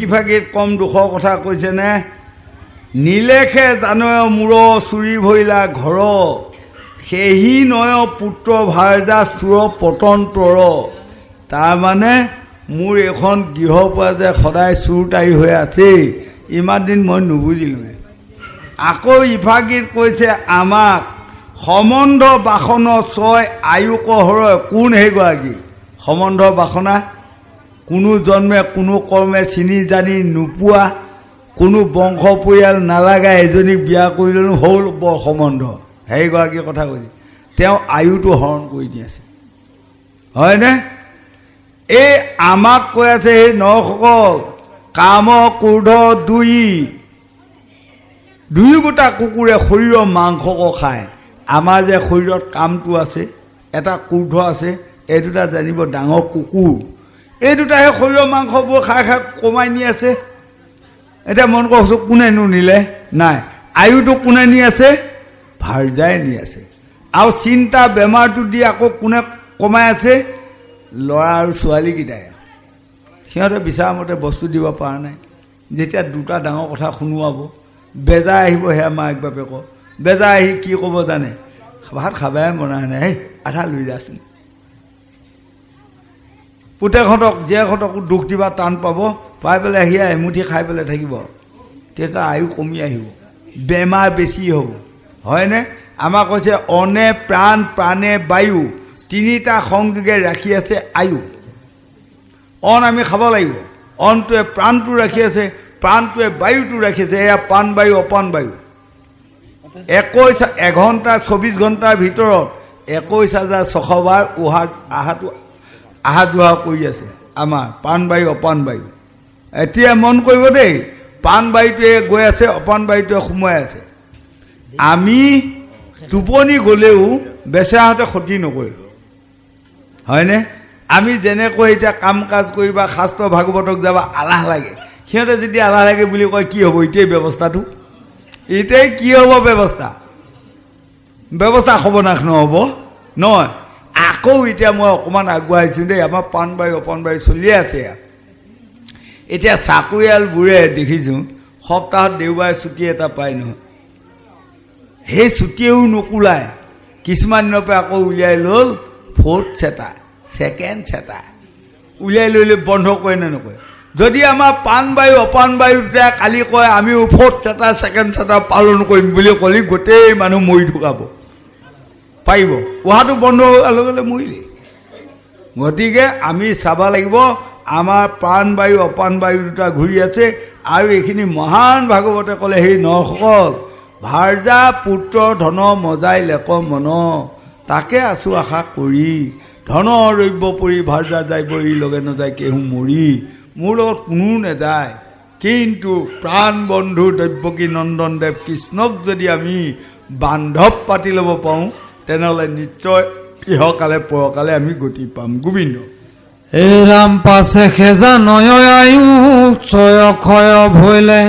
কিফাগীত কম দুখৰ কথা কৈছেনে নীলেখে জানয় মূৰ চুৰি ভৰিলা ঘৰ সেহি নয় পুত্ৰ ভাৰ্যা চুৰ পতন তৰ তাৰমানে মোৰ এখন গৃহৰ পৰা যে সদায় চুৰটাৰি হৈ আছে ইমান দিন মই নুবুজিলোঁ আকৌ ইফাগীত কৈছে আমাক সম্বন্ধ বাসন ছয় আয়ুক হৰয় কোন সেইগৰাকী সম্বন্ধ বাসনা কোনো জন্মে কোনো কৰ্মে চিনি জানি নোপোৱা কোনো বংশ পৰিয়াল নালাগা এজনীক বিয়া কৰি ল'লোঁ হ'ল বৰ সম্বন্ধ সেইগৰাকীৰ কথা কৈছে তেওঁ আয়ুটো হৰণ কৰি দি আছে হয়নে এই আমাক কৈ আছে সেই নৰসকল কাম ক্ৰোধ দুই গোটা কুকুৰে শৰীৰৰ মাংসক খায় আমাৰ যে শৰীৰত কামটো আছে এটা ক্ৰোধ আছে এই দুটা জানিব ডাঙৰ কুকুৰ এই দুটাহে শৰীৰৰ মাংসবোৰ খাই খাই কমাই নি আছে এতিয়া মন কৰকচোন কোনেনো নিলে নাই আয়ুটো কোনে নি আছে ভাৰ্যাই নি আছে আৰু চিন্তা বেমাৰটো দি আকৌ কোনে কমাই আছে ল'ৰা আৰু ছোৱালীকেইটাই সিহঁতে বিচৰা মতে বস্তু দিব পৰা নাই যেতিয়া দুটা ডাঙৰ কথা শুনোৱাব বেজা আহিব সেয়া মাক বাপেকৰ বেজা আহি কি ক'ব জানে ভাত খাবাই বনাই নাই হেই আধা লৈ যাচোন পুতেকহঁতক জীয়েকহঁতকো দুখ দিবা টান পাব পাই পেলাই সিয়া এমুঠি খাই পেলাই থাকিব তেতিয়া আয়ু কমি আহিব বেমাৰ বেছি হ'ব হয়নে আমাক কৈছে অনে প্ৰাণ প্ৰাণে বায়ু তিনিটা সংযোগে ৰাখি আছে আয়ু অন আমি খাব লাগিব অনটোৱে প্ৰাণটো ৰাখি আছে প্ৰাণটোৱে বায়ুটো ৰাখি আছে এয়া প্ৰাণ বায়ু অপান বায়ু 1ঘণ্টা 24 ঘণ্টাৰ ভিতৰত 21,600 বাৰ অহা যোৱা কৰি আছে আমাৰ প্ৰাণ বায়ু অপান বায়ু এতিয়া মন কৰিব দেই প্ৰাণ বায়ুটোৱে গৈ আছে অপান বায়ুটোৱে সোমাই আছে আমি টোপনি গ'লেও বেচেৰাহঁতে ক্ষতি নকৰে হয়নে আমি যেনেকৈ এতিয়া কাম কাজ কৰিবা শাস্ত্ৰ ভাগৱতক যাবা আলাহ লাগে সিহঁতে যদি আলাহ লাগে বুলি কয় কি হ'ব এতিয়াই ব্যৱস্থাটো এতিয়াই কি হ'ব ব্যৱস্থা সৰ্বনাশ নহ'ব নহয় আকৌ এতিয়া মই অকণমান আগুৱাইছোঁ দেই আমাৰ প্ৰাণ বায়ু অপান বায়ু চলিয়ে আছে এতিয়া চাকৰিয়ালবোৰে দেখিছোঁ সপ্তাহত দেওবাৰে ছুটি এটা পায় নহয় সেই ছুটিয়েও নোকোলায় কিছুমান দিনৰ পৰা আকৌ উলিয়াই ল'ল 4th ছেটাৰ 2nd ছেটাৰ উলিয়াই লৈ বন্ধ কৰে নে নকৰে যদি আমাৰ প্ৰাণ বায়ু অপান বায়ুতে কালি কয় আমিও 4th ছেটাৰ 2nd ছেটাৰ পালন কৰিম বুলি ক'লে গোটেই মানুহ মৰি ঢুকাব পাৰিব উহাটো বন্ধ হোৱাৰ লগে লগে মৰিলে গতিকে আমি চাব লাগিব আমাৰ প্ৰাণ বায়ু অপান বায়ু দুটা ঘূৰি আছে আৰু এইখিনি মহান ভাগৱতে ক'লে সেই নৰসকল ভাৰ্যা পুত্ৰ ধন মজাই লেক মন তাকে আছো আশা কৰি ধন ৰব্য পৰি ভাৰ্যা যাই বৰি লগে নাযায় কেহু মৰি মোৰ লগত কোনো নাযায় কিন্তু প্ৰাণ বন্ধু দৈৱকী নন্দন দেৱ কৃষ্ণক যদি আমি বান্ধৱ পাতি ল'ব পাৰোঁ তেনেহ'লে নিশ্চয় ইহকালে পৰকালে আমি গতি পাম গোবিন্দ হে ৰাম পাছে খেজা নয় আয়ু ছয় ক্ষয় ভৈলে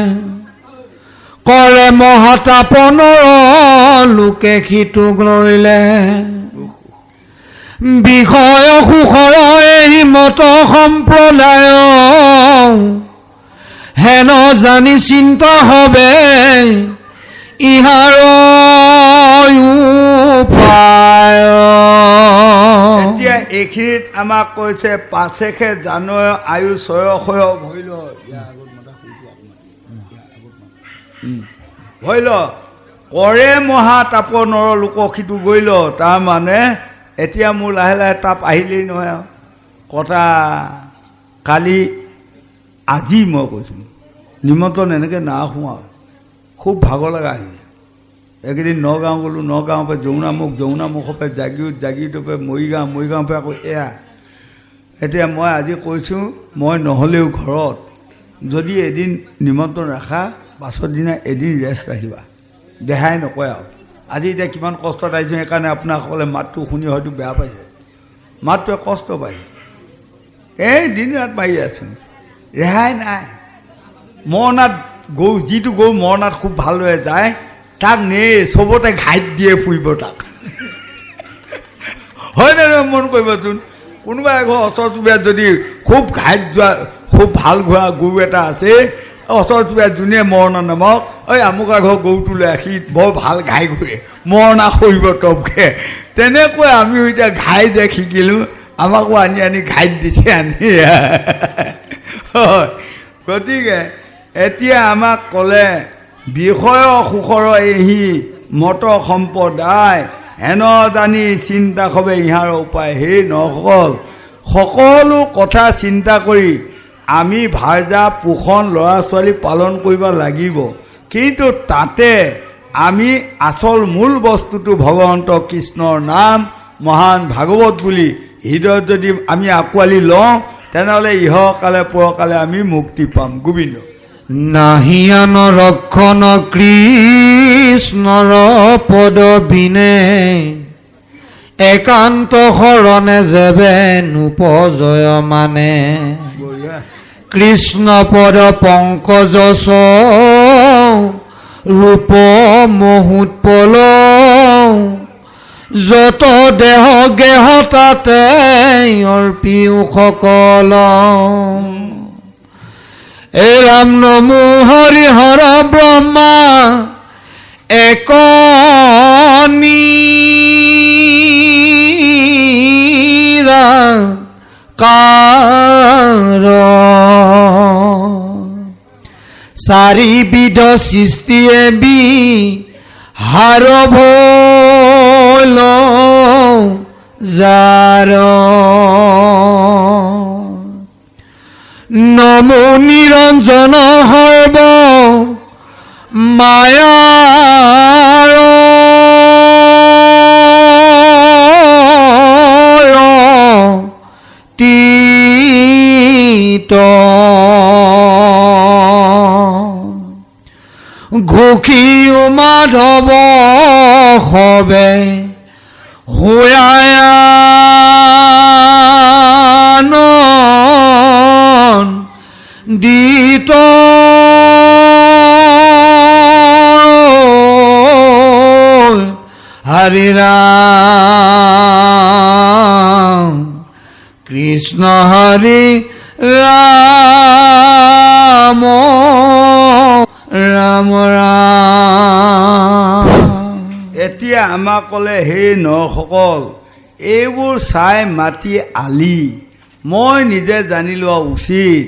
কৰে মহাতাপনৰ লোকে সিটো গ্লৰিলে বিষয় সুখৰ হিমত সম্প্ৰদায় হেন জানি চিন্তা হবে ইহাৰ উপায় এতিয়া এইখিনিত আমাক কৈছে পাছেখে জানয় আয়ু ছয়শয় ভৈল ভৈল কৰে মহাতাপনৰ লোক সিটো গৈল তাৰমানে এতিয়া মোৰ লাহে লাহে তাপ আহিলেই নহয় আৰু কথা কালি আজি মই কৈছোঁ নিমন্ত্ৰণ এনেকৈ নাহোঁ আৰু খুব ভাগৰ লগা আহিলে এইকেইদিন নগাঁও গ'লোঁ নগাঁৱৰ পৰা যৌনামুখৰ পৰা জাগীৰ পৰা মৰিগাঁৱৰ পৰা আকৌ এয়া এতিয়া মই আজি কৈছোঁ মই নহ'লেও ঘৰত যদি এদিন নিমন্ত্ৰণ ৰাখা পাছৰ দিনা এদিন ৰেষ্ট ৰাখিবা দেহাই নকয় আৰু আজি এতিয়া কিমান কষ্টত আহিছোঁ সেইকাৰণে আপোনাসকলে মাতটো শুনি হয়তো বেয়া পাইছে মাতটোৱে কষ্ট পাইছে এই দিন ৰাত মাৰি আছোঁ ৰেহাই নাই মৰণাত গৰু যিটো গৰু মৰণাত খুব ভালদৰে যায় তাক চবতে ঘাইত দিয়ে ফুৰিব তাক হয় নে মন কৰিবচোন কোনোবা এঘৰ ওচৰ চুবুৰীয়াত যদি খুব ঘাইত যোৱা খুব ভাল গৰু এটা আছে, ওচৰ চুবুৰীয়া যোনে মৰণা নামক ঐ আমুকা ঘৰ গৰুটো লৈ সি বৰ ভাল ঘাই ঘূৰে, মৰণা সৰিব টপকে। তেনেকৈ আমিও এতিয়া ঘাই যে শিকিলোঁ, আমাকো আনি আনি ঘাইত দিছে আনি। হয়, গতিকে এতিয়া আমাক ক'লে বিষয় সুখৰ এহি মত সম্পদায় হেন জানি চিন্তা হবে ইহাৰ উপায়। হে নসকল, সকলো কথা চিন্তা কৰি আমি ভাৰ্যা পোষণ ল'ৰা ছোৱালী পালন কৰিব লাগিব, কিন্তু তাতে আমি আচল মূল বস্তুটো ভগৱন্ত কৃষ্ণৰ নাম মহান ভাগৱত বুলি হৃদয়ত যদি আমি আঁকোৱালি লওঁ, তেনেহ'লে ইহকালে পৰকালে আমি মুক্তি পাম। গোবিন্দ নাহিয়ান ৰক্ষণ কৃষ্ণৰ পদ বিনে, একান্ত শৰণে যেবে নুপজয় মানে। কৃষ্ণ পদ পংকজ ৰূপ মহুত পল, যত দেহ গেহ তাতে অৰ্পিও সকল। এ ৰাম নমো হৰি হৰ ব্ৰহ্মা এক নিৰাকাৰ, চাৰিবিধ সৃষ্টিয়ে বিহাৰ ভল যাৰ। নমো নিৰঞ্জন সৰ্ব মায়াৰ, তীত ঘোষী মাধৱ সবে হুয়ায়ান দিত হৰি ৰাম কৃষ্ণ হৰি ৰাম ৰাম ৰাম। এতিয়া আমাক ক'লে হে নৰসকল, এইবোৰ চাই মাতি আলি মই নিজে জানি লোৱা উচিত।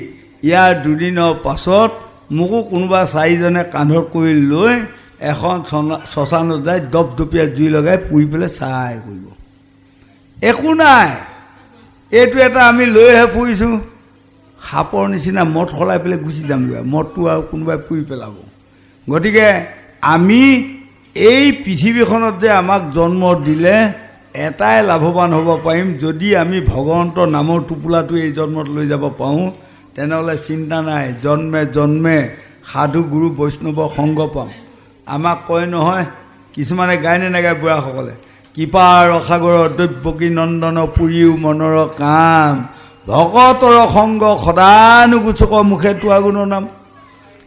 ইয়াৰ দুদিনৰ পাছত মোকো কোনোবা চাৰিজনে কান্ধত কৰি লৈ এখন শ্মশানত যায় দপদপীয়া জুই লগাই পুৰি পেলাই চাই কৰিব। একো নাই, এইটো এটা আমি লৈহে ফুৰিছোঁ, সাপৰ নিচিনা মদ সলাই পেলাই গুচি যামগৈ, মদটো আৰু কোনোবাই পুৰি পেলাব। গতিকে আমি এই পৃথিৱীখনত যে আমাক জন্ম দিলে এটাই লাভৱান হ'ব পাৰিম, যদি আমি ভগৱন্তৰ নামৰ টোপোলাটো এই জন্মত লৈ যাব পাৰোঁ, তেনেহ'লে চিন্তা নাই, জন্মে জন্মে সাধু গুৰু বৈষ্ণৱৰ সংগ পাম। আমাক কয় নহয়, কিছুমানে গায় নে নাগায় বুঢ়াসকলে, কৃপা ৰসাগৰ দৈৱকী নন্দন পুৰীও মনৰ কাম, ভকতৰ সংগ সদানুগোচক মুখে তোৱা গুণৰ নাম।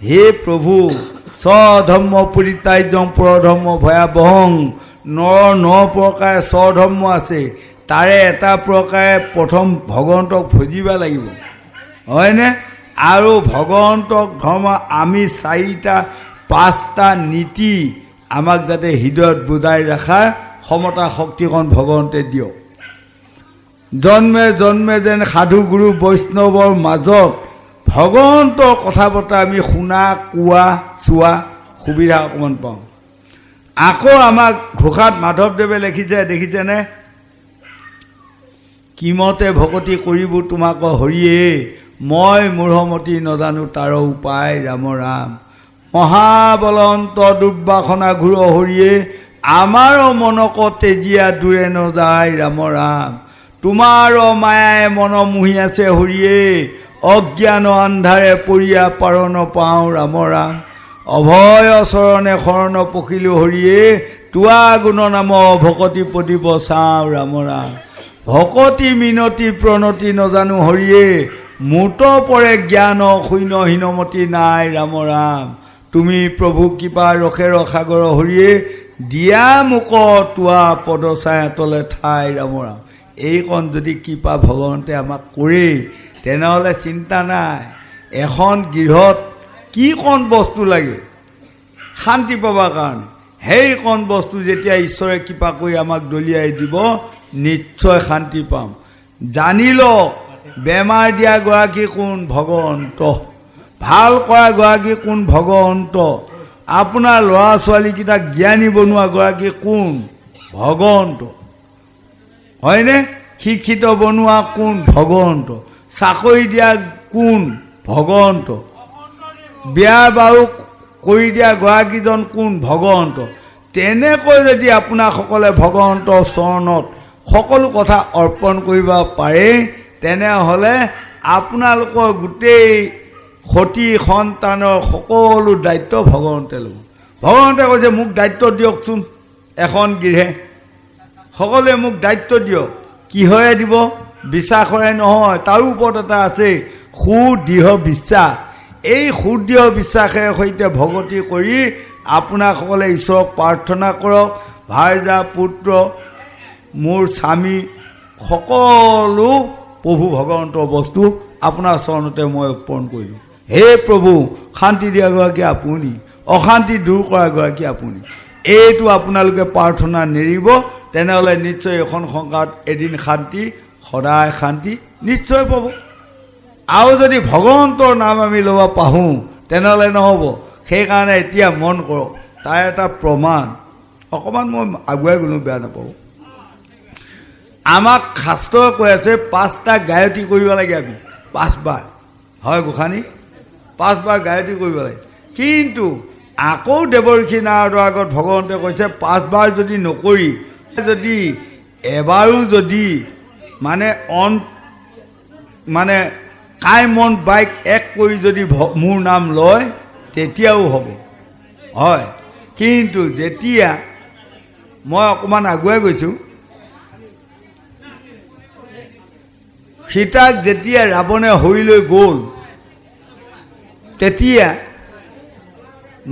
হে প্ৰভু, স্বধৰ্ম পৰিত্যাজ্যং পৰধৰ্ম ভয়াবহং। নৰ প্ৰকাৰে স্বধৰ্ম আছে, তাৰে এটা প্ৰকাৰে প্ৰথম ভগৱন্তক ভজিব লাগিব, হয়নে? আৰু ভগৱন্তক ধৰ্ম আমি 4-5টা নীতি আমাক যাতে হৃদয়ত বুজাই ৰখাৰ ক্ষমতা শক্তিকণ ভগৱন্তে দিয়ক। জন্মে জন্মে যেন সাধু গুৰু বৈষ্ণৱৰ মাজত ভগৱন্তৰ কথা বতৰা আমি শুনা কোৱা চোৱা সুবিধা অকণমান পাওঁ। আকৌ আমাক ঘোষাত মাধৱদেৱে লিখিছে, দেখিছেনে? কিমতে ভকতি কৰিব তোমাক হৰিয়ে, মই মূঢ়মতি নজানো তাৰ উপায় ৰাম ৰাম। মহাবলন্ত দুৰ্বাসনা ঘূৰ হৰিয়ে, আমাৰ মনক তেজিয়া দূৰে নযায় ৰাম ৰাম। তোমাৰ মায়াই মন মুহি আছে হৰিয়ে, অজ্ঞান আন্ধাৰে পৰিয়া পাৰ নপাওঁ ৰাম ৰাম। অভয় চৰণে শৰণ পখিলো হৰিয়ে, তোৱা গুণ নাম ভকতি প্ৰদীপ চাওঁ ৰাম ৰাম। ভকতি মিনতি প্ৰণতি নজানো হৰিয়ে, মূত পৰে জ্ঞান শূন্য হীনমতি নাই ৰাম ৰাম। তুমি প্ৰভু কৃপা ৰসে ৰসাগৰ হৰিয়ে, দিয়া মোক তোৱা পদ চাই তলে ঠাই ৰাম ৰাম। এইকণ যদি কৃপা ভগৱন্তে আমাক কৰে, তেনেহ'লে চিন্তা নাই। এখন গৃহত কি কণ বস্তু লাগে শান্তি পাবৰ কাৰণে সেই কণ বস্তু যেতিয়া ঈশ্বৰে কৃপা কৰি আমাক দলিয়াই দিব নিশ্চয় শান্তি পাম জানি লওক বেমাৰ দিয়া গৰাকী কোন ভগৱন্ত ভাল কৰা গৰাকী কোন ভগৱন্ত আপোনাৰ ল'ৰা ছোৱালীকেইটাক জ্ঞানী বনোৱা গৰাকী কোন ভগৱন্ত হয়নে শিক্ষিত বনোৱা কোন ভগৱন্ত চাকৰি দিয়া কোন ভগৱন্ত বিয়া বাৰু কৰি দিয়া গৰাকীজন কোন ভগৱন্ত তেনেকৈ যদি আপোনাসকলে ভগৱন্তৰ চৰণত সকলো কথা অৰ্পণ কৰিব পাৰে তেনেহ'লে আপোনালোকৰ গোটেই সতী সন্তানৰ সকলো দায়িত্ব ভগৱন্তে ল'ব ভগৱন্তে কৈছে মোক দায়িত্ব দিয়কচোন এখন গৃহে সকলোৱে মোক দায়িত্ব দিয়ক কিহৰে দিব বিশ্বাসৰে নহয় তাৰ ওপৰত এটা আছে সুদৃঢ় বিশ্বাস এই সুদৃঢ় বিশ্বাসেৰে সৈতে ভগতি কৰি আপোনাসকলে ঈশ্বৰক প্ৰাৰ্থনা কৰক ভাইজা পুত্ৰ মোৰ স্বামী সকলো প্ৰভু ভগৱন্তৰ বস্তু আপোনাৰ চৰণতে মই অৰ্পণ কৰিলোঁ হে প্ৰভু শান্তি দিয়া গৰাকী আপুনি অশান্তি দূৰ কৰা গৰাকী আপুনি এইটো আপোনালোকে প্ৰাৰ্থনা নেৰিব তেনেহ'লে নিশ্চয় এখন সংসাৰত এদিন শান্তি সদায় শান্তি নিশ্চয় পাব আৰু যদি ভগৱন্তৰ নাম আমি ল'ব পাহোঁ তেনেহ'লে নহ'ব সেইকাৰণে এতিয়া মন কৰক তাৰ এটা প্ৰমাণ অকণমান মই আগুৱাই গ'লোঁ বেয়া নাপাব আমাক শাস্ত্ৰই কৈ আছে 5টা গায়ত্ৰী কৰিব লাগে আমি 5বাৰ হয় গোসানী 5বাৰ গায়ত্ৰী কৰিব লাগে কিন্তু আকৌ দেৱৰ্ষি নাৰদৰ আগত ভগৱন্তে কৈছে 5বাৰ যদি নকৰি যদি এবাৰো যদি মানে কাই মন বাইক এক কৰি যদি মোৰ নাম লয় তেতিয়াও হ'ব হয় কিন্তু যেতিয়া মই অকণমান আগুৱাই গৈছোঁ সীতাক যেতিয়া ৰাৱণে হৰি লৈ গ'ল তেতিয়া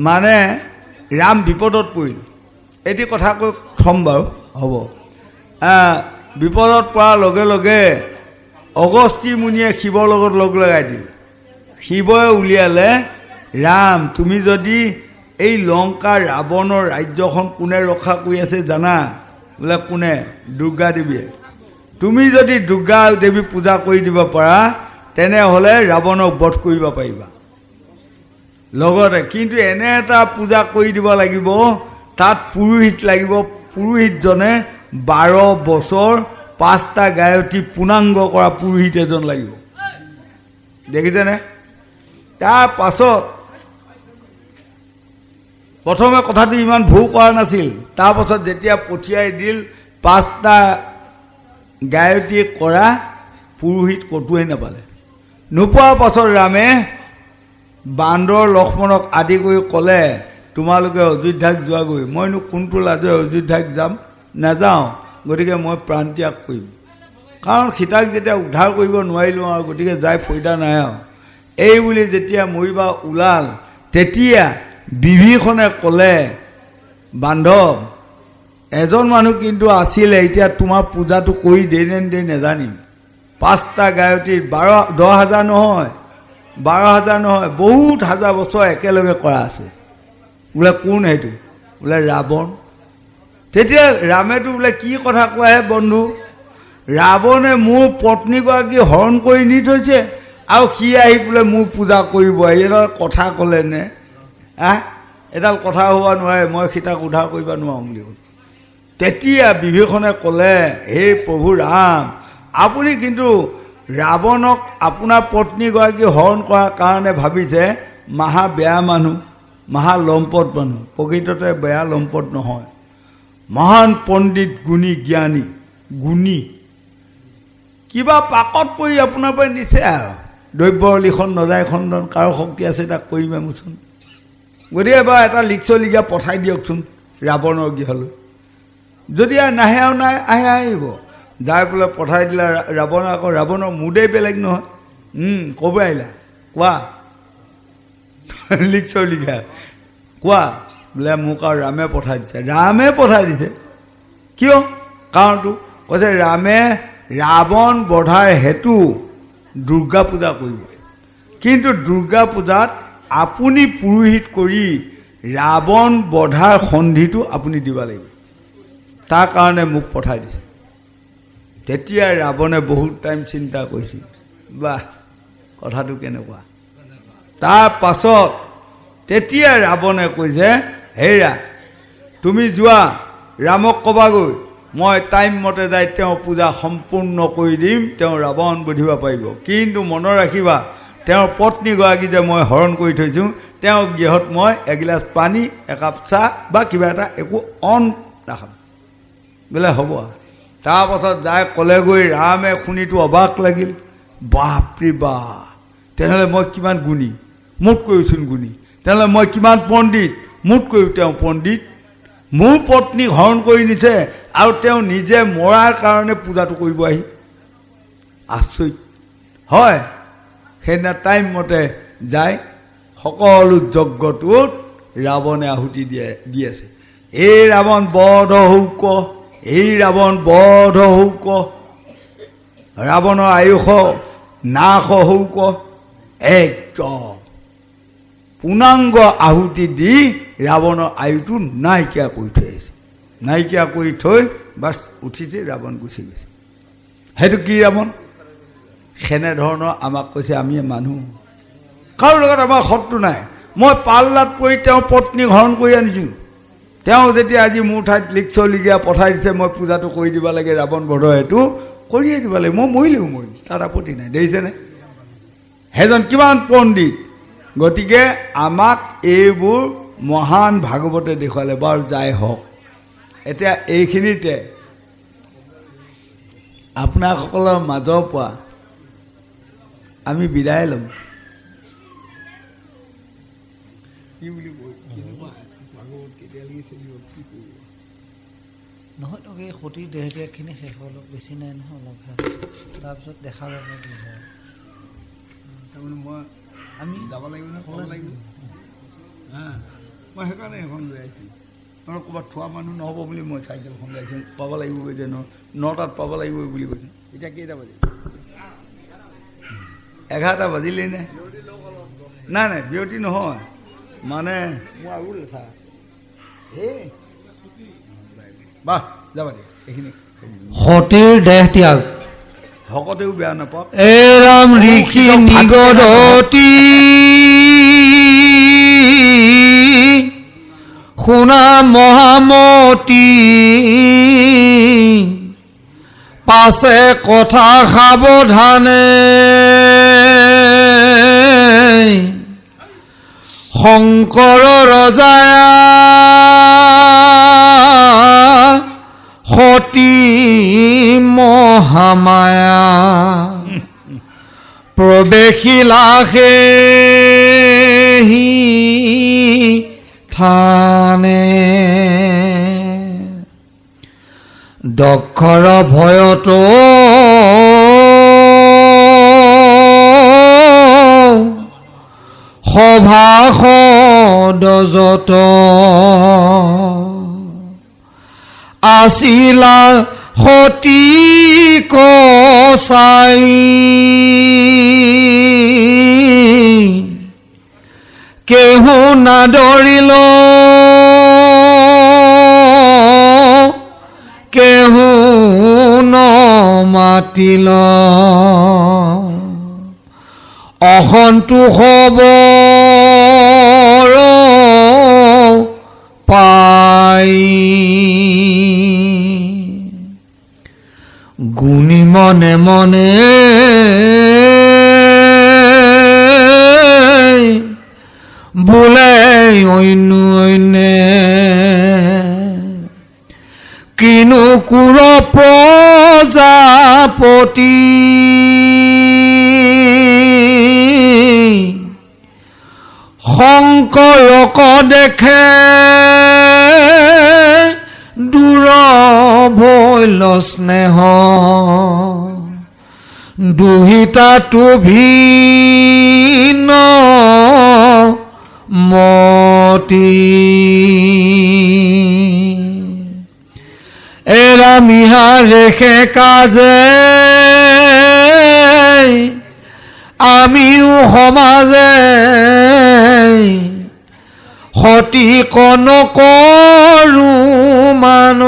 মানে ৰাম বিপদত পৰিল এটি কথা কৈ থ'ম বাৰু হ'ব বিপদত পৰাৰ লগে লগে অগস্ত্যী মুনিয়ে শিৱৰ লগত লগ লগাই দিল শিৱই উলিয়ালে ৰাম তুমি যদি এই লংকাৰ ৰাৱণৰ ৰাজ্যখন কোনে ৰক্ষা কৰি আছে জানা বোলে কোনে দুৰ্গা দেৱীয়ে তুমি যদি দুৰ্গা দেৱী পূজা কৰি দিব পাৰা তেনেহ'লে ৰাৱণক বধ কৰিব পাৰিবা লগতে কিন্তু এনে এটা পূজা কৰি দিব লাগিব তাত পুৰোহিত লাগিব পুৰোহিতজনে 12 বছৰ 5টা গায়ত্ৰী পূৰ্ণাংগ কৰা পুৰোহিত এজন লাগিব দেখিছেনে তাৰ পাছত প্ৰথমে কথাটো ইমান ভুল কৰা নাছিল তাৰ পাছত যেতিয়া পঠিয়াই দিল 5টা গায়ত্ৰী কৰা পুৰোহিত ক'তোৱে নাপালে নোপোৱাৰ পাছত ৰামে বান্দৰ লক্ষ্মণক আদি কৰি ক'লে তোমালোকে অযোধ্যাক যোৱাগৈ মইনো কোনটো লাজে অযোধ্যাক যাম নাযাওঁ গতিকে মই প্ৰাণ ত্যাগ কৰিম কাৰণ সীতাক যেতিয়া উদ্ধাৰ কৰিব নোৱাৰিলোঁ আৰু গতিকে যাই ফৈদা নাই আৰু এই বুলি যেতিয়া মৰিবা ওলাল তেতিয়া বিভীষণে ক'লে বান্ধৱ এজন মানুহ কিন্তু আছিলে এতিয়া তোমাৰ পূজাটো কৰি দেই নে নিদিয়ে নেজানিম 5টা গায়ত্ৰীৰ 10,000 নহয় 12,000 নহয় বহুত হাজাৰ বছৰ একেলগে কৰা আছে বোলে কোন সেইটো বোলে ৰাৱণ তেতিয়া ৰামেতো বোলে কি কথা কোৱাহে বন্ধু ৰাৱণে মোৰ পত্নীগৰাকী হৰণ কৰি নি থৈছে আৰু সি আহি বোলে মোৰ পূজা কৰিব এইডাল কথা ক'লে নে এডাল কথা হোৱা নোৱাৰে মই সীতাক উদ্ধাৰ কৰিব নোৱাৰোঁ বুলি ক'লে তেতিয়া বিভীষণে ক'লে হে প্ৰভু ৰাম আপুনি কিন্তু ৰাৱণক আপোনাৰ পত্নীগৰাকী হৰণ কৰাৰ কাৰণে ভাবিছে মহা বেয়া মানুহ মহা লম্পট মানুহ প্ৰকৃততে বেয়া লম্পট নহয় মহান পণ্ডিত গুণী জ্ঞানী গুণী কিবা পাকত পৰি আপোনাৰ পৰা দিছে আৰু দ্ৰব্য লিখন নজাই খণ্ডন কাৰো শক্তি আছে তাক কৰিমে মোচোন গতিকে এবাৰ এটা লিখচলিগা পঠাই দিয়কচোন ৰাৱণৰ গৃহলৈ যদি নাহে আৰু নাই আহে আহিব যাই পেলাই পঠাই দিলে ৰাৱণ আকৌ ৰাৱণৰ মুদেই বেলেগ নহয় ক'ব আহিলা কোৱা লিখচলিগা কোৱা বোলে মোক আৰু ৰামে পঠাই দিছে কিয় কাৰণটো কৈছে ৰামে ৰাৱণ বধাৰ হেতু দুৰ্গা পূজা কৰিব কিন্তু দুৰ্গা পূজাত আপুনি পুৰোহিত কৰি ৰাৱণ বধাৰ সন্ধিটো আপুনি দিব লাগিব। তাৰ কাৰণে মোক পঠাই দিছে। তেতিয়া ৰাৱণে বহুত টাইম চিন্তা কৰিছিল, বাহ কথাটো কেনেকুৱা। তাৰ পাছত তেতিয়া ৰাৱণে কৈছে, হেৰা তুমি যোৱা ৰামক ক'বাগৈ, মই টাইম মতে যাই তেওঁ পূজা সম্পূৰ্ণ কৰি দিম, তেওঁ ৰাৱণ বধিব পাৰিব। কিন্তু মনত ৰাখিবা তেওঁৰ পত্নীগৰাকী যে মই হৰণ কৰি থৈছোঁ, তেওঁ গৃহত মই এগিলাচ পানী একাপ চাহ বা কিবা এটা একো অন নাখাম বোলে হ'ব। তাৰপাছত যাই ক'লেগৈ, ৰামে শুনিতো অবাক লাগিল, বাপৰে বাপ তেনেহ'লে মই কিমান গুণী, মোতকৈওচোন গুণী, তেনেহ'লে মই কিমান পণ্ডিত, মোতকৈও তেওঁ পণ্ডিত। মোৰ পত্নীক হৰণ কৰি নিছে আৰু তেওঁ নিজে মৰাৰ কাৰণে পূজাটো কৰিব আহি, আচৰিত হয়। সেইদিনা টাইম মতে যায় সকলো যজ্ঞটোত ৰাৱণে আহুতি দি আছে। এই ৰাৱণ বধ হৌক, এই ৰাৱণ বধ হৌক, ৰাৱণৰ আয়ুষ নাশ হৌক, একদম পূৰ্ণাংগ আহুতি দি ৰাৱণৰ আয়ুটো নাইকিয়া কৰি থৈ আহিছে। নাইকিয়া কৰি থৈ বাছ উঠিছে, ৰাৱণ গুচি গৈছে। সেইটো কি ৰাৱণ? সেনেধৰণৰ আমাক কৈছে আমি মানুহ, কাৰো লগত আমাৰ শত্ৰু নাই। মই পাল্লাত পৰি তেওঁ পত্নীক হৰণ কৰি আনিছোঁ। তেওঁ যেতিয়া আজি মোৰ ঠাইত লিখচলিগীয়া পঠাই দিছে, মই পূজাটো কৰি দিব লাগে, ৰাৱণ বধৰ সেইটো কৰিয়ে দিব লাগে। মই মৰিলেও মৰিম, তাত আপত্তি নাই। দেখিছেনে সেইজন কিমান পণ্ডিত। গতিকে আমাক এইবোৰ মহান ভাগৱতে দেখুৱালে। বাৰু যাই হওক, এতিয়া এইখিনিতে আপোনাসকলৰ মাজৰ পৰা আমি বিদায় ল'ম। নহয় তো এই সতীৰ দেহত্যাগখিনি শেষ অলপ বেছি নাই নহয়, অলপ তাৰপিছত দেখা যাব কি হয়। তাৰমানে মই আমি যাব লাগিব নহয়, ক'ব লাগিব। মই সেইকাৰণে এখন লৈ আহিছোঁ। মানে ক'ৰবাত থোৱা মানুহ নহ'ব বুলি মই চাইকেলখন লৈ আহিছোঁ। পাব লাগিব যে 9টাত পাব লাগিব বুলি কৈছোঁ। এতিয়া কেইটা বাজিল? 11টা বাজিলেই নে? নাই নাই, বিৰতি নহয়, মানে মোৰ আৰু লেঠা। এই বাহ যাবা দিয়া, এইখিনি সতীৰ দেহ ত্যাগ ভকতেও বেয়া নাপাওক। এ ৰাম ঋষি নিগদতি শুনা মহামতী, পাছে কথা সাৱধানে শংকৰ ৰজায়া সতী মহামায়া প্ৰৱেশিলা সেই থানে। দক্ষৰ ভয়তো সভাসদ আছিলা সতী কচাই, কেহু নাদৰিল কেহু নমাতিল, অসন্তোষ বৰ পাই, গুণী মনে মনে বোলে অন্য অন্যে, কিনো কুৰ প্ৰজাপতি, শংকৰক দেখে দূৰভৈল স্নেহ, দুহিতাটো ভিন্ন মতি, এৰা মিহা ৰেখে কাজে আমিও সমাজে সতী নকৰো মান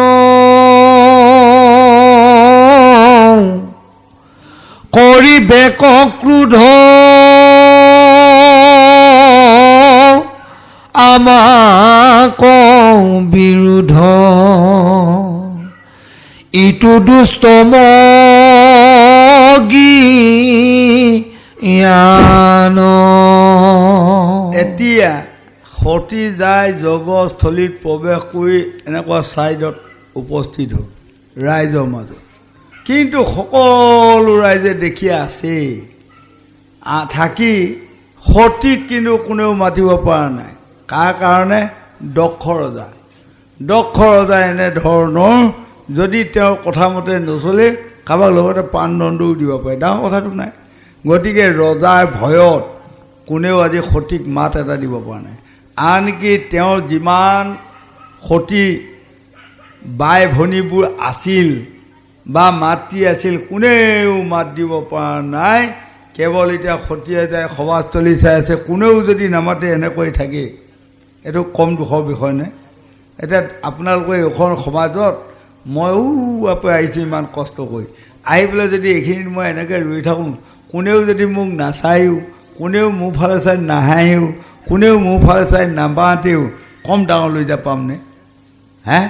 কৰিবে ক্ৰোধ আমাক বিৰোধ ইটো দুষ্ট মগীয়ান এতিয়া সতী যায় যজ্ঞস্থলীত প্ৰৱেশ কৰি এনেকুৱা ছাইডত উপস্থিত হ'ল ৰাইজৰ মাজত কিন্তু সকলো ৰাইজে দেখি আছে থাকি সতীক কিন্তু কোনেও মাতিব পৰা নাই কাৰ কাৰণে দক্ষ ৰজা এনেধৰণৰ যদি তেওঁ কথা মতে নচলে কাৰোবাক লগতে প্ৰাণদণ্ডও দিব পাৰে ডাঙৰ কথাটো নাই গতিকে ৰজাৰ ভয়ত কোনেও আজি সতীক মাত এটা দিব পৰা নাই আনকি তেওঁৰ যিমান সতী বাই ভনীবোৰ আছিল বা মাতৃ আছিল কোনেও মাত দিব পৰা নাই কেৱল এতিয়া সতীয়ে যায় সভাস্থলী চাই আছে কোনেও যদি নামাতে এনেকৈ থাকে এইটো কম দুখৰ বিষয় নে এতিয়া আপোনালোকে এখন সমাজত ময়ো আপে আহিছোঁ ইমান কষ্ট কৰি আহি পেলাই যদি এইখিনিত মই এনেকৈ ৰৈ থাকোঁ কোনেও যদি মোক নাচায়ো কোনেও মোৰ ফালে চাই নাহাঁহেও কোনেও মোৰ ফালে চাই নামাতেও কম ডাঙৰ লৈ যা পামনে হে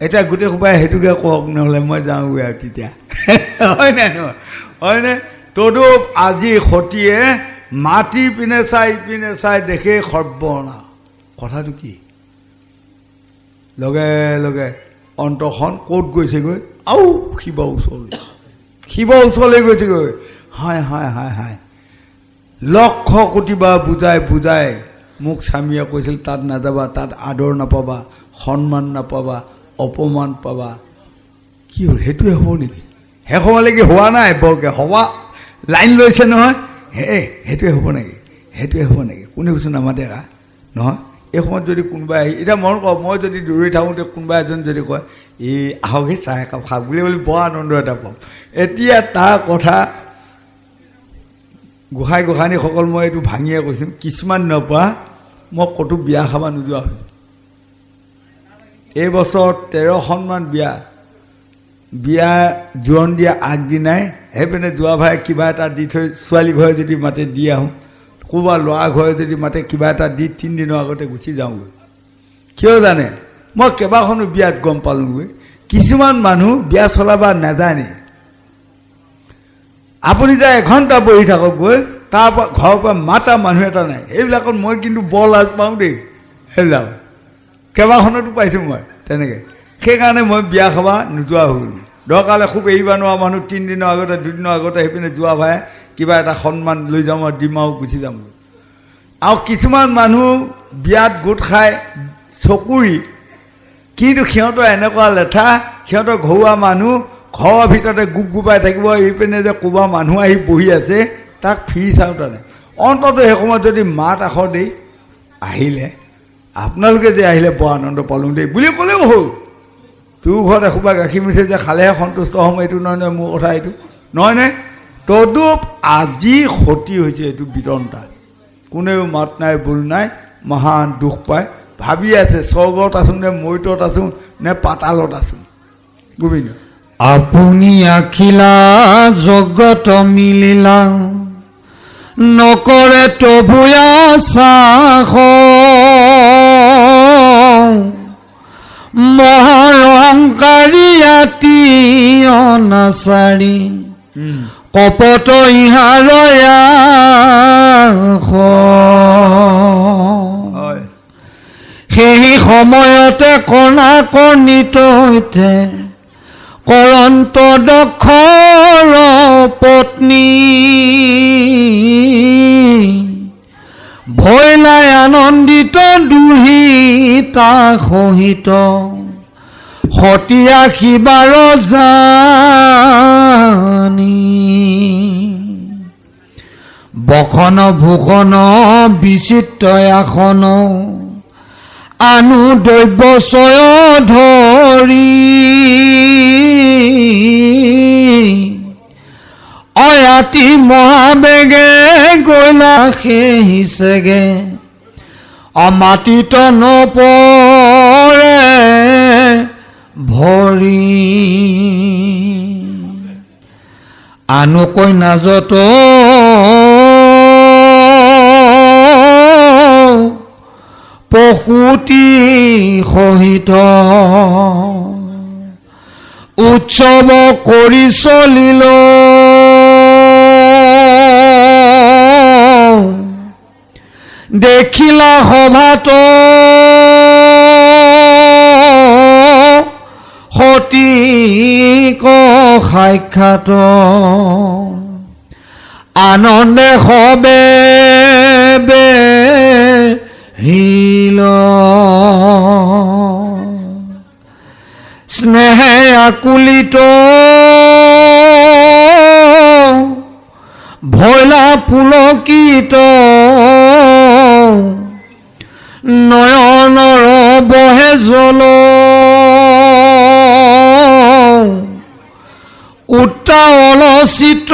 এতিয়া গোটেই সোপাই সেইটোকে কওক নহ'লে মই যাওঁগৈ আৰু তেতিয়া হয়নে নহয় হয়নে তদুপ আজি সতীয়ে মাটি পিনে চাই ইপিনে চাই দেখে সৰ্বনা কথাটো কি লগে লগে অন্তখন ক'ত গৈছেগৈ আও শিৱ ওচৰলৈ গৈছেগৈ হায় হায় হায় হায় লক্ষ কোটিবাৰ বুজাই মোক স্বামীয়ে কৈছিল তাত নাযাবা তাত আদৰ নাপাবা সন্মান নাপাবা অপমান পাবা কি হ'ল সেইটোৱে হ'ব নেকি সেই সময়লৈকে হোৱা নাই বৰকৈ হবা লাইন লৈছে নহয় সেইটোৱে হ'ব নেকি কোনে কৈছে নামাতে কা নহয় এই সময়ত যদি কোনোবাই আহি এতিয়া মন কওক মই যদি দৌৰি থাকোঁতে কোনোবা এজন যদি কয় এই আহকহে চাহ একাপ খাওক বুলি বৰ আনন্দ এটা পাম এতিয়া তাৰ কথা গোসাঁনীসকল মই এইটো ভাঙিয়ে কৈছোঁ কিছুমান নপৰা মই ক'তো বিয়া খাব নোযোৱা হৈছোঁ এই বছৰ 13খনমান বিয়া জোৰণ দিয়া আগদিনাই সেইপিনে যোৱা ভাই কিবা এটা দি থৈ ছোৱালী ঘৰে যদি মাতে দি আহোঁ ক'ৰবাৰ ল'ৰা ঘৰে যদি মাতে কিবা এটা দি 3 দিনৰ আগতে গুচি যাওঁগৈ কিয় জানে মই কেইবাখনো বিয়াত গম পালোঁগৈ কিছুমান মানুহ বিয়া চলাব নাজানে আপুনি যায় এঘণ্টা বহি থাকক গৈ তাৰপৰা ঘৰৰ পৰা মাতা মানুহ এটা নাই সেইবিলাকত মই কিন্তু বৰ লাজ পাওঁ দেই সেইবিলাক কেইবাখনতো পাইছোঁ মই তেনেকৈ সেইকাৰণে মই বিয়া খাব নোযোৱা হৈ গ'লোঁ দৰকাৰলৈ খুব এৰিব নোৱাৰা মানুহ 3 দিনৰ আগতে 2 দিনৰ আগতে সেইপিনে যোৱা ভাই কিবা এটা সন্মান লৈ যাম আৰু দিম আৰু গুচি যাম আৰু কিছুমান মানুহ বিয়াত গোট খাই চকুৰি কিন্তু সিহঁতৰ এনেকুৱা লেঠা সিহঁতৰ ঘৰুৱা মানুহ ঘৰৰ ভিতৰতে গুপগুপাই থাকিব এইপিনে যে ক'ৰবাৰ মানুহ আহি বহি আছে তাক ফিৰি চাওঁ তানে অন্ততঃ সেই সময়ত যদি মাত আখৰ দেই আহিলে আপোনালোকে যে আহিলে বৰ আনন্দ পালোঁ দেই বুলি ক'লেও হ'ল তোৰ ঘৰত এসোপা গাখীৰ মিঠৈ যে খালেহে সন্তুষ্ট হ'ম এইটো নহয় মোৰ কথা এইটো নহয়নে তদুপ আজি সতী হৈছে এইটো বিতন্তা কোনেও মাত নাই বোল নাই মহান দুখ পায় ভাবি আছে স্বৰ্গত আছোঁ নে মৈতত আছোঁ নে পাতালত আছোঁ গোবিন্দ আপুনি আখিলা জগত মিলিলা নকৰে তবুয়া চাখ মহাৰংকাৰী আতি অনাচাৰী কপট ইহাৰয়া সেই সময়তে কণাকৰ্ণিত হৈতে কৰন্ত দক্ষৰ পত্নী ভয় নাই আনন্দিত দুহিতা সহিত সতীয়া শিবাৰ জানি বখন ভূষণ বিচিত্ৰ আসন আনু দৈব্যচয় ধৰি অয়াতি মহাবেগে গৈলা সেহিছেগে অমাতিত নপৰে ভৰি আনুকৈ নাজত পশুতি সহিত উৎসৱ কৰি চলিল দেখিলা সভাত সতীক সাক্ষাৎ আনন্দে সবে বেহিল স্নেহে আকুলিত ভৈলা পুলকিত নয়নৰ বহে জল উত্তাল চিত্ৰ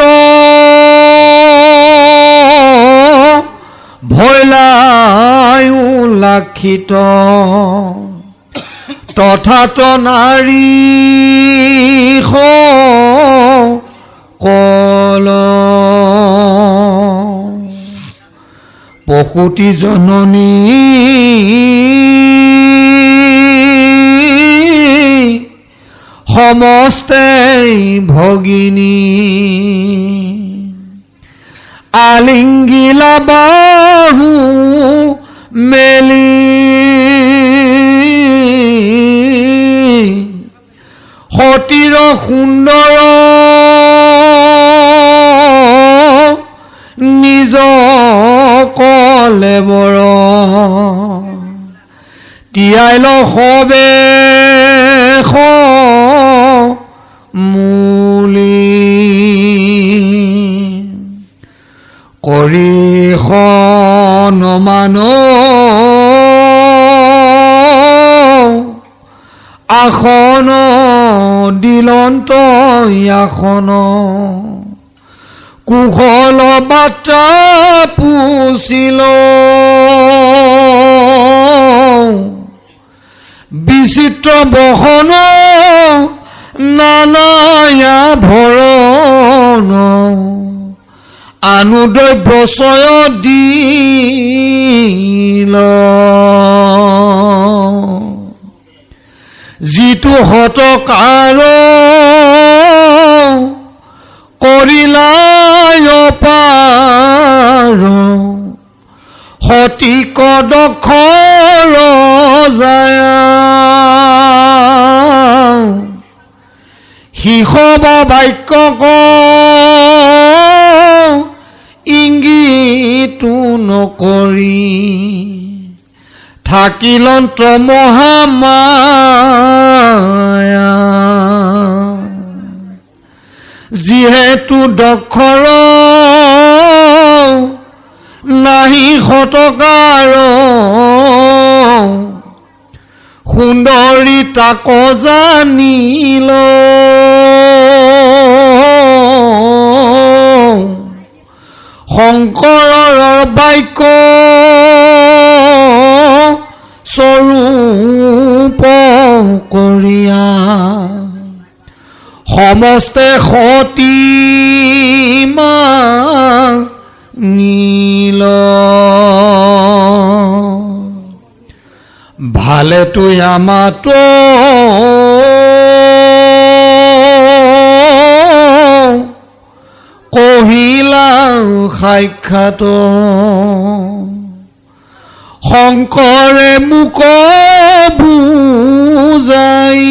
ভৈলায়ু লাক্ষিত তথাত নাৰী কল প্ৰসূতি জননী সমস্তে ভগিনী আলিংগিলা বাহু মেলি সতীৰ সুন্দৰ নিজ কলেবৰ তিয়াইল সবে মূলি কৰি নমান আসন দিলন্ত আসন কুশল বাৰ্তা পুছিল বিচিত্ৰ বসন নানায়া ভৰণ আনুদ্ৰব্যচয় দিল যিটো হতকাৰ কৰিলাই অপাৰ সতী কদক্ষ ৰজায় শিশব বাক্য ইংগিতো নকৰি থাকিলন্ত মহামায়া যিহেতু দক্ষৰ নাহি সতকাৰ সুন্দৰী তাক জানিল শংকৰৰ বাক্য স্বৰূপ কৰিয়া সমস্তে সতী মানিল ভালে তুই আমাত কহিলা সাক্ষাৎ শংকৰে মোক বুজাই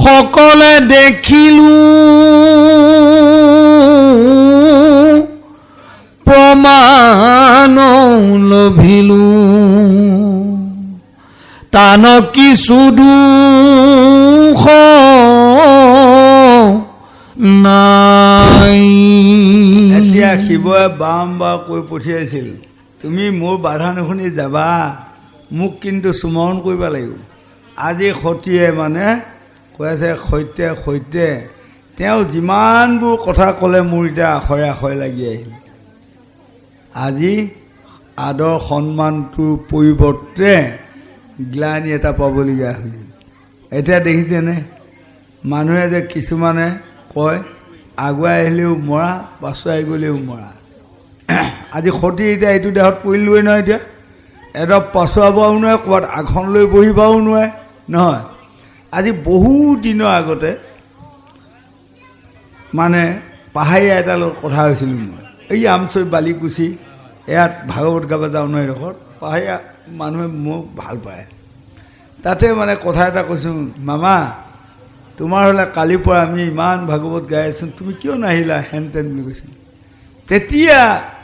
সকলে দেখিলো প্ৰমাণ লভিলো তান কিছু দুখ নাই। এতিয়া শিৱই বাৰম্বাৰ কৈ পঠিয়াইছিল, তুমি মোৰ বাধা নুশুনি যাবা, মোক কিন্তু স্মৰণ কৰিব লাগিব। আজি সতীয়ে মানে কৈ আছে সৈতে সৈতে তেওঁ যিমানবোৰ কথা ক'লে মোৰ এতিয়া আখৰে আখৰে লাগি আহিল। আজি আদৰ সন্মানটোৰ পৰিৱৰ্তে গ্লানি এটা পাবলগীয়া হৈছিল। এতিয়া দেখিছেনে মানুহে যে কিছুমানে কয় আগুৱাই আহিলেও মৰা পাছুৱাই গ'লেও মৰা। আজি সতী এতিয়া এইটো দেহত পৰিলোৱে নহয়, এতিয়া এডপ পাছুৱাবও নোৱাৰে, ক'ৰবাত আসন লৈ বহিবও নোৱাৰে নহয়। আজি বহু দিনৰ আগতে মানে পাহাৰীয়া এটাৰ লগত কথা হৈছিলোঁ মই, এই আমচৈ বালিকুচি ইয়াত ভাগৱত গাব যাওঁ নহয়, এডোখৰত পাহাৰীয়া মানুহে মোক ভাল পায়। তাতে মানে কথা এটা কৈছোঁ, মামা তোমাৰ হ'লে কালিৰ পৰা আমি ইমান ভাগৱত গাই আছোঁ, তুমি কিয় নাহিলা হেন তেন বুলি কৈছিল। তেতিয়া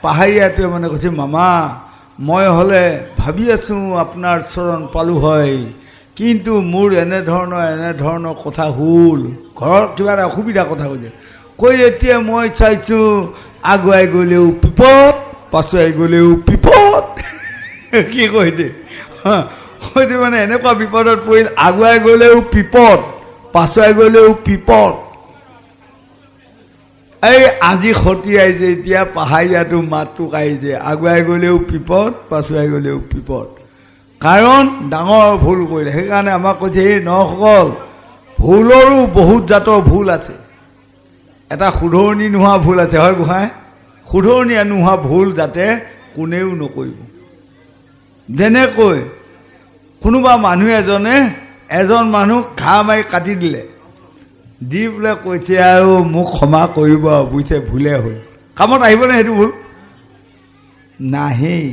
পাহাৰীয়াটোৱে মানে কৈছে, মামা মই হ'লে ভাবি আছোঁ আপোনাৰ চৰণ পালোঁ হয়, কিন্তু মোৰ এনেধৰণৰ কথা হ'ল, ঘৰত কিবা এটা অসুবিধা কথা কৈছে। কৈ এতিয়া মই চাইছোঁ আগুৱাই গ'লেও বিপদ পাছুৱাই গ'লেও বিপদ। কি কৈছে কৈছে মানে এনেকুৱা বিপদত পৰিল, আগুৱাই গ'লেও বিপদ পাছুৱাই গ'লেও বিপদ। এই আজি সতী আহিছে, এতিয়া পাহাৰীয়াটো মাতটোক আহিছে, আগুৱাই গ'লেও বিপদ পাছুৱাই গ'লেও বিপদ। কাৰণ ডাঙৰ ভুল কৰিলে। সেইকাৰণে আমাক কৈছে এই নসকল ভুলৰো বহুত জাতৰ ভুল আছে। এটা শুধৰণি নোহোৱা ভুল আছে, হয় গোসাঁই? শুধৰণি নোহোৱা ভুল যাতে কোনেও নকৰিব। যেনেকৈ কোনোবা মানুহ এজন মানুহ ঘাঁহ মাৰি কাটি দিলে, দি পেলাই কৈছে আৰু মোক ক্ষমা কৰিব বুজিছে, ভুলে হ'ল। কামত আহিবনে সেইটো ভুল? নাহেই।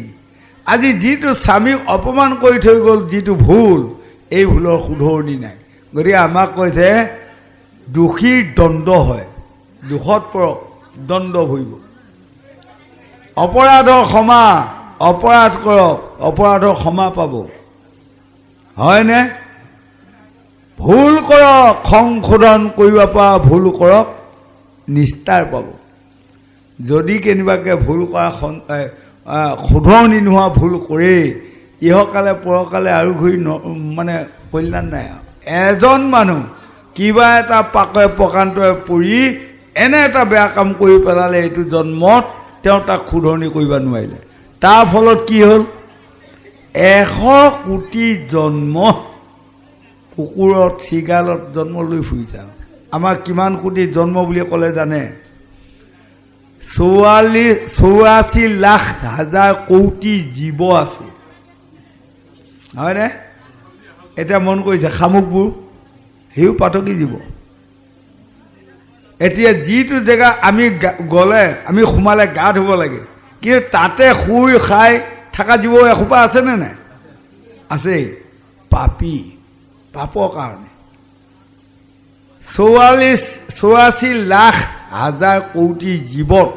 আজি যিটো স্বামীক অপমান কৰি থৈ গ'ল, যিটো ভুল, এই ভুলৰ শুধৰণি নাই। গতিকে আমাক কৈছে দোষীৰ দণ্ড হয়, দোষত পৰক দণ্ড ভৰিব। অপৰাধৰ ক্ষমা, অপৰাধ কৰক অপৰাধৰ ক্ষমা পাব, হয়নে? ভুল কৰক সংশোধন কৰিব পৰা, ভুল কৰক নিস্তাৰ পাব। যদি কেনেবাকৈ ভুল কৰা শুধৰণি নোহোৱা ভুল কৰে, ইহকালে পৰকালে আৰু ঘূৰি মানে কল্যাণ নাই। এজন মানুহ কিবা এটা পাকে প্ৰকান্তৰে পৰি এনে এটা বেয়া কাম কৰি পেলালে, এইটো জন্মত তেওঁ তাক শুধৰণি কৰিব নোৱাৰিলে। তাৰ ফলত কি হ'ল? 100 কোটি জন্ম কুকুৰত চিগালত জন্ম লৈ ফুৰিছে। আমাৰ কিমান কোটি জন্ম বুলি ক'লে জানে? 84 লাখ হাজাৰ কোটি জীৱ আছে, হয়নে? এতিয়া মন কৰিছে শামুকবোৰ সিও পাতকি জীৱ। এতিয়া যিটো জেগা আমি গ'লে আমি সোমালে গা ধুব লাগে, কিন্তু তাতে শুই খাই থকা জীৱ এসোপা আছেনে নাই? আছেই। পাপী, পাপৰ কাৰণে 84 লাখ হাজাৰ কোটি জীৱত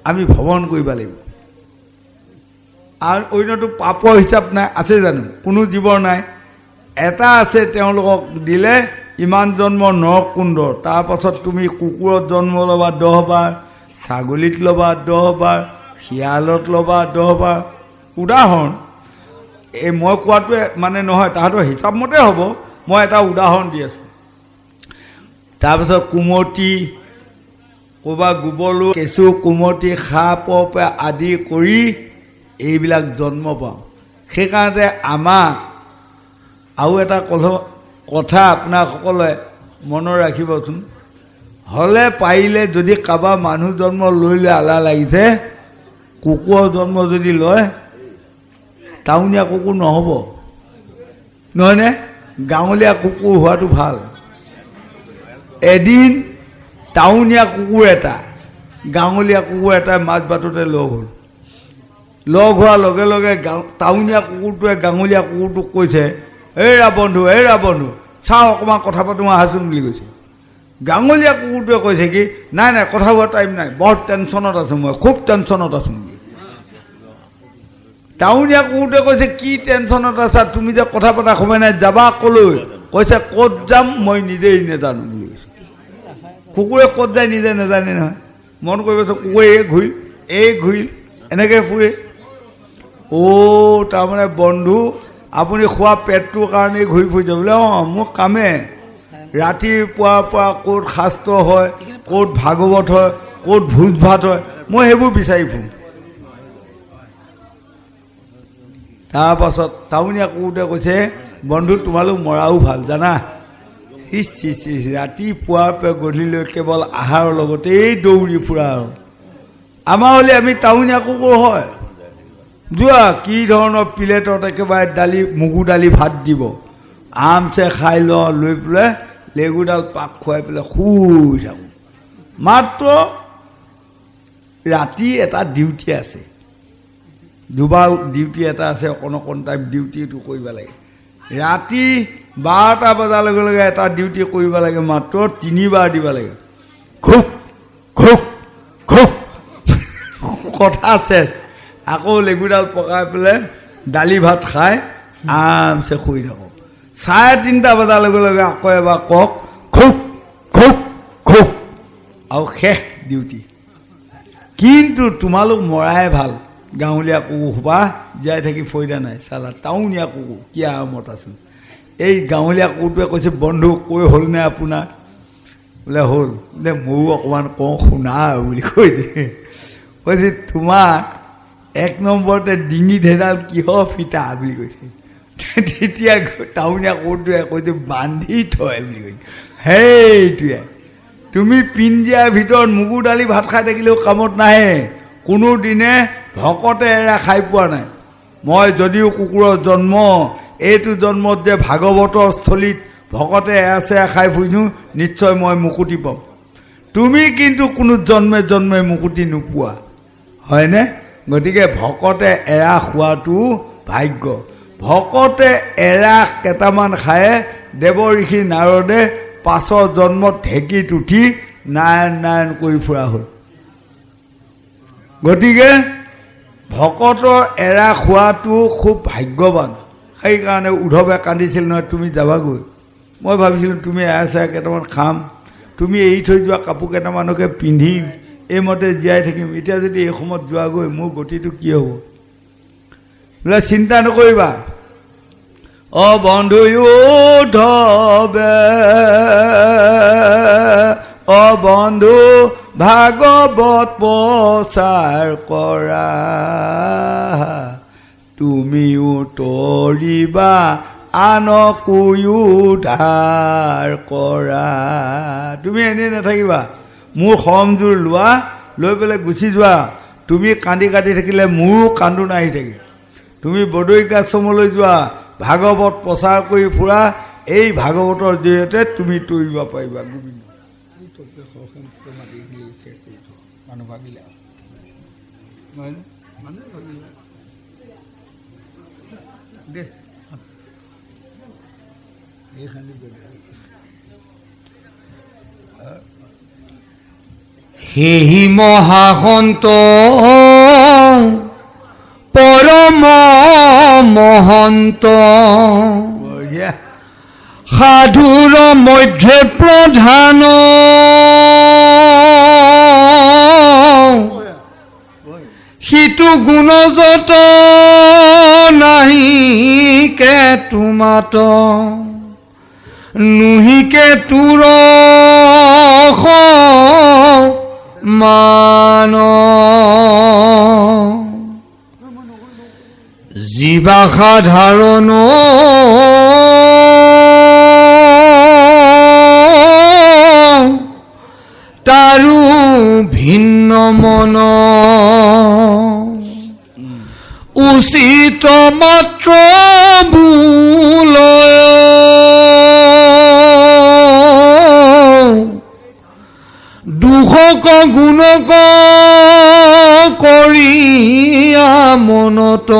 আমি ভ্ৰমণ কৰিব লাগিব। আৰু অন্যটো পাপৰ হিচাপ নাই, আছে জানো? কোনো জীৱৰ নাই। এটা আছে, তেওঁলোকক দিলে ইমান জন্ম নৰক কুণ্ড, তাৰপাছত তুমি কুকুৰত জন্ম ল'বা 10 বাৰ, ছাগলীত ল'বা 10 বাৰ, শিয়ালত ল'বা 10 বাৰ। উদাহৰণ, এই মই কোৱাটোৱে মানে নহয়, তাহাঁতৰ হিচাপ মতে হ'ব, মই এটা উদাহৰণ দি আছোঁ। তাৰপিছত কুমতি, ক'ৰবাত গোবলো, কেঁচু, কুমতি, সাপৰ পৰা আদি কৰি এইবিলাক জন্ম পাওঁ। সেইকাৰণে আমাক আৰু এটা কথা আপোনাসকলে মনত ৰাখিবচোন, হ'লে পাৰিলে যদি কাৰোবাৰ মানুহ জন্ম লৈ আলা লাগিছে, কুকুৰৰ জন্ম যদি লয়, টাউনীয়া কুকুৰ নহ'ব, নহয়নে? গাঁৱলীয়া কুকুৰ হোৱাটো ভাল। এদিন টাউনীয়া কুকুৰ এটা গাঁৱলীয়া কুকুৰ এটাই মাজ বাটতে লগ হ'ল। লগ হোৱাৰ লগে লগে টাউনীয়া কুকুৰটোৱে গাঁৱলীয়া কুকুৰটোক কৈছে, এৰা বন্ধু চাওঁ অকণমান কথা পাতোঁ আহাচোন বুলি কৈছে। গাঁৱলীয়া কুকুৰটোৱে কৈছে কি, নাই কথা হোৱা টাইম নাই, বৰ টেনশ্যনত আছোঁ, মই খুব টেনশ্যনত আছোঁ। টাউনীয়া কুকুৰটোৱে কৈছে, কি টেনশ্যনত আছা? তুমি যে কথা পতা সময় নাই, যাবা ক'লৈ? কৈছে, ক'ত যাম মই নিজেই নেজানো বুলি কৈছে। কুকুৰে ক'ত যায় নিজে নাজানে নহয়। মন কৰিবচোন, কুকুৰে এই ঘূৰিল এনেকৈ ফুৰে। তাৰমানে বন্ধু আপুনি খোৱা পেটটোৰ কাৰণেই ঘূৰি ফুৰিছে বোলে। মোৰ কামে ৰাতিপুৱাৰ পৰা ক'ত শাস্ত্ৰ হয়, ক'ত ভাগৱত হয়, ক'ত ভোজ ভাত হয়, মই সেইবোৰ বিচাৰি ফুৰোঁ। তাৰপাছত টাউনীয়া কুকুৰটোৱে কৈছে, বন্ধু তোমালোক মৰাও ভাল জানা। ৰাতিপুৱাৰ পৰা গধূলিলৈ কেৱল আহাৰৰ লগতেই দৌৰি ফুৰা আৰু আমাৰ হ'লে আমি টাউনীয়া কুকুৰ হয়। যোৱা কি ধৰণৰ প্লেটত একেবাৰে দালি, মগু দালি ভাত দিব, আমছে খাই লওঁ, লৈ পেলাই লেগুডাল পাক খুৱাই পেলাই শুই থাকোঁ। মাত্ৰ ৰাতি এটা ডিউটি আছে, দুবাৰ ডিউটি এটা আছে, অকণ টাইম ডিউটিটো কৰিব লাগে। ৰাতি 12টা বজাৰ লগে লগে এটা ডিউটি কৰিব লাগে, মাত্ৰ 3বাৰ দিব লাগে। খুব খুব খুব কথা চেচ। আকৌ লেগুডাল পকাই পেলাই দালি ভাত খাই আৰামছে শুই থাকোঁ। 3:30 বজাৰ লগে লগে আকৌ এবাৰ কওক, খুব খুব খুব, আৰু শেষ ডিউটি। কিন্তু তোমালোক মৰাই ভাল। গাঁৱলীয়া কুকুৰ সোপা জীয়াই থাকি ফয়দা নাই, চালা টাউনীয়া কুকুৰ কি আৰামত আছোঁ। এই গাঁৱলীয়া কুকুৰটোৱে কৈছে, বন্ধু কৈ হ'লনে আপোনাৰ? বোলে হ'ল। বোলে ময়ো অকণমান কওঁ শুনা বুলি কৈছে তোমাৰ 1 নম্বৰতে ডিঙিত সেইডাল কিহৰ ফিটা বুলি কৈছে। তেতিয়া টাউনীয়া কুকুৰটোৱে কৈছে বান্ধি থয় বুলি কৈছে। সেইটোৱে তুমি পিন দিয়াৰ ভিতৰত মগু দালি ভাত খাই থাকিলেও কামত নাহে। কোনোদিনে ভকতে এৰা খাই পোৱা নাই। মই যদিও কুকুৰৰ জন্ম, এইটো জন্মত যে ভাগৱতৰ স্থলীত ভকতে এৰা চেৰা খাই ফুৰিছোঁ, নিশ্চয় মই মুকুতি পাম। তুমি কিন্তু কোনো জন্মে জন্মে মুকুতি নোপোৱা, হয়নে? গতিকে ভকতে এৰা খোৱাটো ভাগ্য। ভকতে এৰা কেইটামান খায়ে দেৱ ঋষি নাৰদে 5 জন্মত ঢেঁকীত উঠি নাৰায়ণ নাৰায়ণ কৰি ফুৰা হ'ল। গতিকে ভকতৰ এৰা খোৱাটো খুব ভাগ্যৱান। সেইকাৰণে উদ্ধৱে কান্দিছিল নহয়, তুমি যাবাগৈ। মই ভাবিছিলোঁ তুমি এৰা চেৰা কেইটামান খাম, তুমি এৰি থৈ যোৱা কাপোৰ কেইটামানকে পিন্ধিম, এইমতে জীয়াই থাকিম। এতিয়া যদি এই সময়ত যোৱাগৈ মোৰ গতিটো কি হ'ব? বোলে চিন্তা নকৰিবা, অ বন্ধু উদ্ধৱে, অ বন্ধু ভাগৱত প্ৰচাৰ কৰা, তুমিও তৰিবা আনকো উদ্ধাৰ কৰা। তুমি এনেই নাথাকিবা, মোৰ সমজোৰ লোৱা, লৈ পেলাই গুচি যোৱা। তুমি কান্দি কাটি থাকিলে মোৰো কান্দোন আহি থাকে। তুমি বদৰিকাশ্ৰমলৈ যোৱা, ভাগৱত প্ৰচাৰ কৰি ফুৰা, এই ভাগৱতৰ জৰিয়তে তুমি তৰিব পাৰিবা। গোবিন্দ মানুহ ভাবিলে সেই মহাসন্ত পৰম মহন্ত, সাধুৰ মধ্যে প্ৰধান, সিটো গুণ যত নাহিকে তোমাত, নুহিকে তোৰ মান, জীৱা সাধাৰণ তাৰো ভিন্ন মন, উচিত মাত্ৰ বুলয়, দুশক গুণক কৰিয়া মনত,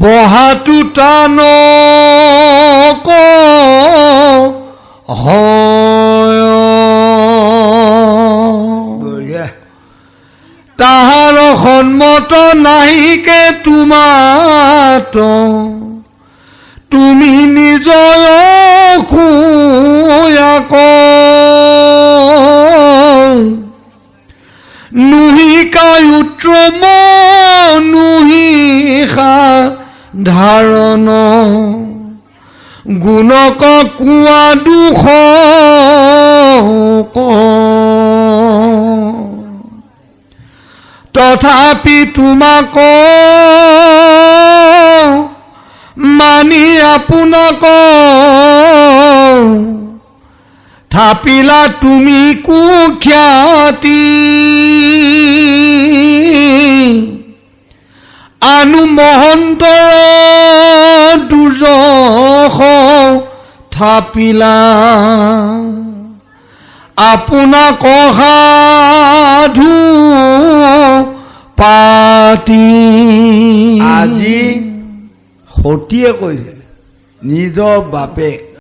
বহাটো টান হয়, তাহাৰ সন্মত নাহিকে তোমাত, তুমি নিজয় শুয়াক, নুহিকায় উত্তম নুহিষা ধাৰণ, গুণক কোৱা দুখ তথাপি তোমাক মানি আপোনাক থাপিলা তুমি কুখ্যাতি আনু মহন্তৰ দুৰ্যশ থাপিলা আপোনাক সাধু পাতি আজি সতীয়ে কৈছে নিজৰ বাপেক